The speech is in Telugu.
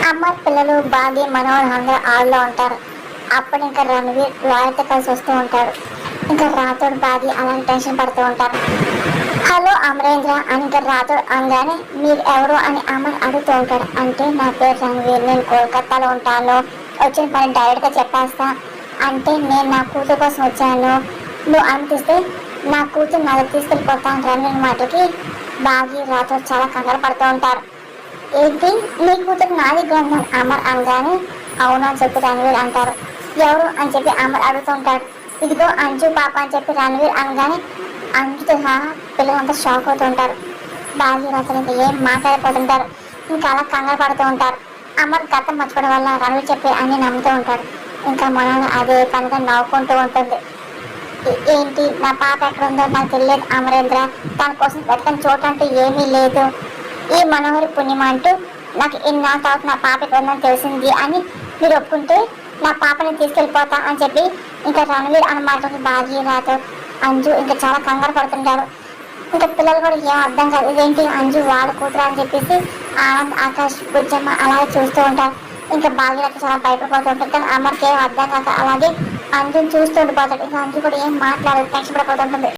అమ్మ పిల్లలు బాగి మనోహర్ అందరూ ఆళ్ళలో ఉంటారు. అప్పుడు ఇంకా రణవీర్ లాయర్తో కలిసి వస్తూ ఉంటాడు. ఇంకా రాథోడ్ బాగి అలాంటి టెన్షన్ పడుతూ ఉంటారు. హలో అమరేంద్ర అని ఇంకా రాథోడ్ అనగానే మీరు ఎవరు అని అమర్ అడుగుతూ ఉంటాడు. అంటే నా పేరు రణవీర్, నేను కోల్కతాలో ఉంటాను, వచ్చిన పని డైరెక్ట్గా చెప్పేస్తా. అంటే నేను నా కూతురు కోసం వచ్చాను, నువ్వు అనుమతిస్తే నా కూతురు నా దగ్గర తీసుకెళ్ళిపోతాను రణవీర్ మాటకి బాగి రాథోడ్ చాలా కంగారు పడుతూ ఉంటారు. ఏంటి నీ కూతురు నా దగ్గర ఉందని అమర్ అనగానే అవును అని చెప్పి రణవీర్ అంటారు. ఎవరు అని చెప్పి అమర్ అడుగుతుంటాడు. ఇదిగో అంజు పాప అని చెప్పి రణవీర్ అనగానే అంజుతో సహా పిల్లలంతా షాక్ అవుతుంటారు. బాగి రాత్రి ఇంకా ఏం మాట్లాడిపోతుంటారు. ఇంకా అలా కంగారు పడుతూ ఉంటారు. అమర్ గతం మర్చిపోవడం వల్ల రణవీర్ చెప్పి అన్ని నమ్ముతూ ఉంటాడు. ఇంకా మనం అదే పనిగా నవ్వుకుంటూ ఉంటుంది. ఏంటి నా పాప ఎక్కడ ఉందో నాకు తెలియదు అమరేంద్ర, తన కోసం వెతకని చోటంటూ ఏమీ లేదు, ఈ మనోహరి పుణ్యమ అంటూ నాకు ఇన్నాళ్ళ తర్వాత నా పాప ఎక్కడ ఉందని తెలిసింది అని మీరు ఒప్పుకుంటే నా పాపని తీసుకెళ్ళిపోతా అని చెప్పి ఇంకా రణవీర్ అన్న మాటకి బాగి రాతో అంజు ఇంకా చాలా కంగారు పడుతుంటారు. ఇంకా పిల్లలు కూడా ఏం అర్థం కాదు, ఇదేంటి అంజు వాళ్ళ కూతురు అని చెప్పేసి ఆనంద్ ఆకాష్ బుజ్జమ్మ అలాగే చూస్తూ ఉంటారు. ఇంకా భాగ్యలకి చాలా భయపడిపోతూ ఉంటుంది. కానీ అమ్మకి ఏం అర్థం కాక అలాగే అంజుని చూస్తూ ఉండిపోతాడు. ఇంకా అంజు కూడా ఏం మాట్లాడదు, టెన్షన్ పడిపోతుంటుంది.